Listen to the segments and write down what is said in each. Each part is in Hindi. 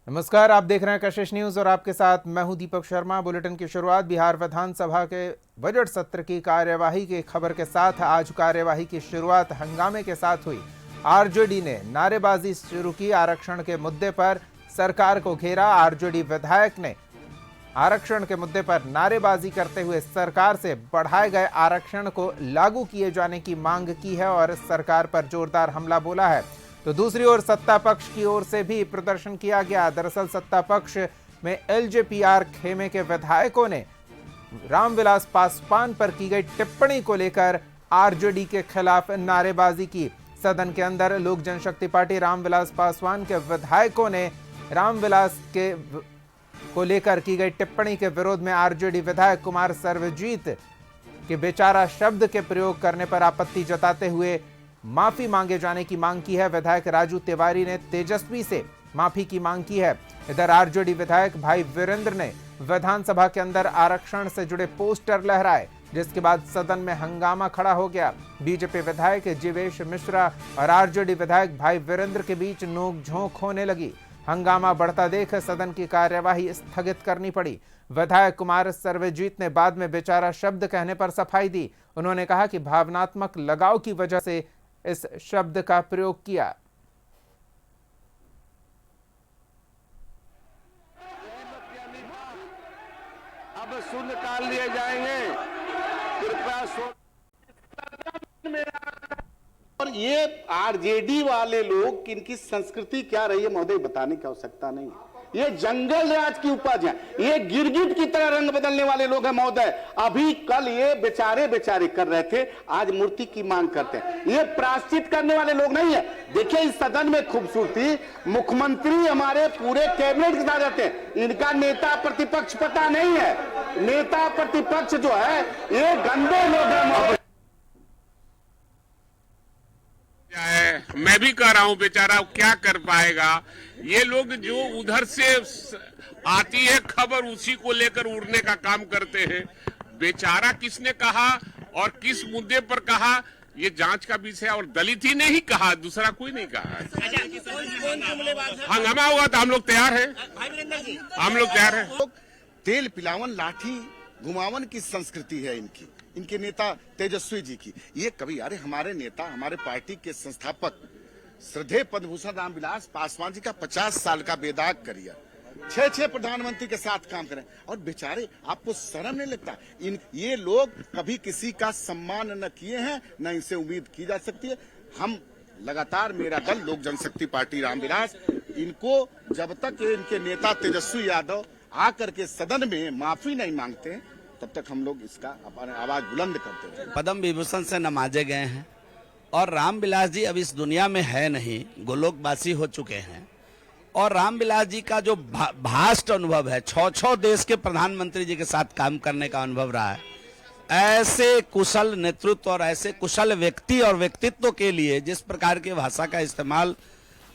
नमस्कार, आप देख रहे हैं कशिश न्यूज और आपके साथ मैं हूं दीपक शर्मा। बुलेटिन की शुरुआत बिहार विधानसभा के बजट सत्र की कार्यवाही की खबर के साथ। आज कार्यवाही की शुरुआत हंगामे के साथ हुई। आरजेडी ने नारेबाजी शुरू की। आरक्षण के मुद्दे पर सरकार को घेरा। आरजेडी विधायक ने आरक्षण के मुद्दे पर नारेबाजी करते हुए सरकार से बढ़ाए गए आरक्षण को लागू किए जाने की मांग की है और सरकार पर जोरदार हमला बोला है। तो दूसरी ओर सत्ता पक्ष की ओर से भी प्रदर्शन किया गया। दरअसल सत्ता पक्ष में एलजेपीआर खेमे के विधायकों ने रामविलास पासवान पर की गई टिप्पणी को लेकर आरजेडी के खिलाफ नारेबाजी की। सदन के अंदर लोक जनशक्ति पार्टी रामविलास पासवान के विधायकों ने रामविलास के को लेकर की गई टिप्पणी के विरोध में आरजेडी विधायक कुमार सर्वजीत के बेचारा शब्द के प्रयोग करने पर आपत्ति जताते हुए माफी मांगे जाने की मांग की है। विधायक राजू तिवारी ने तेजस्वी से माफी की मांग की है। इधर आरजेडी विधायक भाई वीरेंद्र ने विधानसभा के अंदर आरक्षण से जुड़े पोस्टर लहराए, जिसके बाद सदन में हंगामा खड़ा हो गया। बीजेपी विधायक जीवेश मिश्रा और आरजेडी विधायक भाई वीरेंद्र के बीच नोकझोंक होने लगी। हंगामा बढ़ता देख सदन की कार्यवाही स्थगित करनी पड़ी। विधायक कुमार सर्वजीत ने बाद में बेचारा शब्द कहने पर सफाई दी। उन्होंने कहा कि भावनात्मक लगाव की वजह से इस शब्द का प्रयोग किया। अब शून्यकाल लिए जाएंगे, कृपया और ये आरजेडी वाले लोग इनकी संस्कृति क्या रही है महोदय बताने की आवश्यकता नहीं है। ये जंगल राज की उपज है। ये गिरगिट की तरह रंग बदलने वाले लोग हैं महोदय। अभी कल ये बेचारे कर रहे थे, आज मूर्ति की मांग करते हैं। ये प्रायश्चित करने वाले लोग नहीं है। देखिए इस सदन में खूबसूरती, मुख्यमंत्री हमारे पूरे कैबिनेट के साथ रहते हैं। इनका नेता प्रतिपक्ष पता नहीं है। नेता प्रतिपक्ष जो है ये गंदे लोग हैं। मैं भी कह रहा हूं बेचारा क्या कर पाएगा। ये लोग जो उधर से आती है खबर उसी को लेकर उड़ने का काम करते हैं। बेचारा किसने कहा और किस मुद्दे पर कहा ये जांच का विषय है। और दलित ही ने ही कहा, दूसरा कोई नहीं कहा। हंगामा हुआ तो हम लोग तैयार हैं। हम लोग तैयार हैं। तेल पिलावन लाठी घुमावन की संस्कृति है इनके नेता तेजस्वी जी की। ये कभी अरे हमारे नेता, हमारे पार्टी के संस्थापक श्रद्धेय पद्मभूषण रामविलास पासवान जी का 50 साल का बेदाग करियर, 6 प्रधानमंत्री के साथ काम करें और बेचारे आपको शर्म नहीं लगता? ये लोग कभी किसी का सम्मान न किए हैं, न इनसे उम्मीद की जा सकती है। हम लगातार, मेरा दल लोक जनशक्ति पार्टी रामविलास, इनको जब तक इनके नेता तेजस्वी यादव आकर के सदन में माफी नहीं मांगते हैं तब तक हम लोग इसका आवाज बुलंद करते हैं। पद्म विभूषण से नवाजे गए हैं और रामविलास जी अब इस दुनिया में है नहीं, गोलोकवासी हो चुके हैं। और रामविलास जी का जो भास्ट अनुभव है, 6 देश के प्रधानमंत्री जी के साथ काम करने का अनुभव रहा है। ऐसे कुशल नेतृत्व और ऐसे कुशल व्यक्ति और व्यक्तित्व के लिए जिस प्रकार की भाषा का इस्तेमाल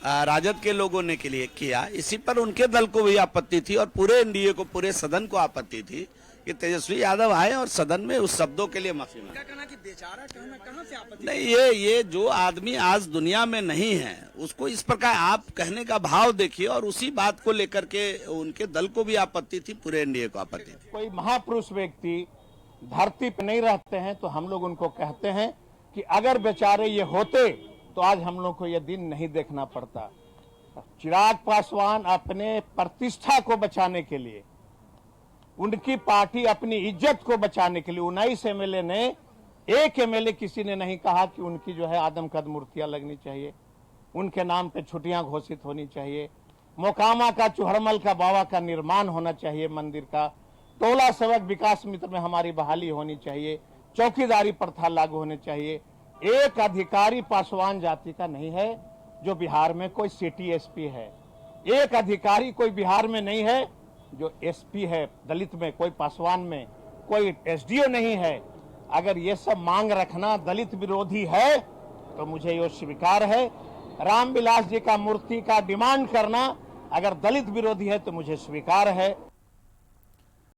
राजद के लोगों ने के लिए किया, इसी पर उनके दल को भी आपत्ति थी और पूरे एनडीए को, पूरे सदन को आपत्ति थी कि तेजस्वी यादव आए और सदन में उस शब्दों के लिए माफी मांगे। कहां से आपत्ति? नहीं, ये जो आदमी आज दुनिया में नहीं है उसको इस प्रकार आप कहने का भाव देखिए। और उसी बात को लेकर के उनके दल को भी आपत्ति थी, पूरे एनडीए को आपत्ति थी। कोई महापुरुष व्यक्ति धरती पर नहीं रहते हैं तो हम लोग उनको कहते हैं कि अगर बेचारे ये होते तो आज हम लोग को ये दिन नहीं देखना पड़ता। चिराग पासवान अपने प्रतिष्ठा को बचाने के लिए, उनकी पार्टी अपनी इज्जत को बचाने के लिए 19 एमएलए ने, एक एमएलए किसी ने नहीं कहा कि उनकी जो है आदमकद मूर्तियां लगनी चाहिए, उनके नाम पे छुट्टियां घोषित होनी चाहिए, मोकामा का चुहड़मल का बाबा का निर्माण होना चाहिए, मंदिर का टोला सेवक विकास मित्र में हमारी बहाली होनी चाहिए, चौकीदारी प्रथा लागू होनी चाहिए। एक अधिकारी पासवान जाति का नहीं है जो बिहार में कोई सिटी एसपी है। एक अधिकारी कोई बिहार में नहीं है जो एसपी है। दलित में कोई, पासवान में कोई एसडीओ नहीं है। अगर ये सब मांग रखना दलित विरोधी है तो मुझे ये स्वीकार है। रामविलास जी का मूर्ति का डिमांड करना अगर दलित विरोधी है तो मुझे स्वीकार है।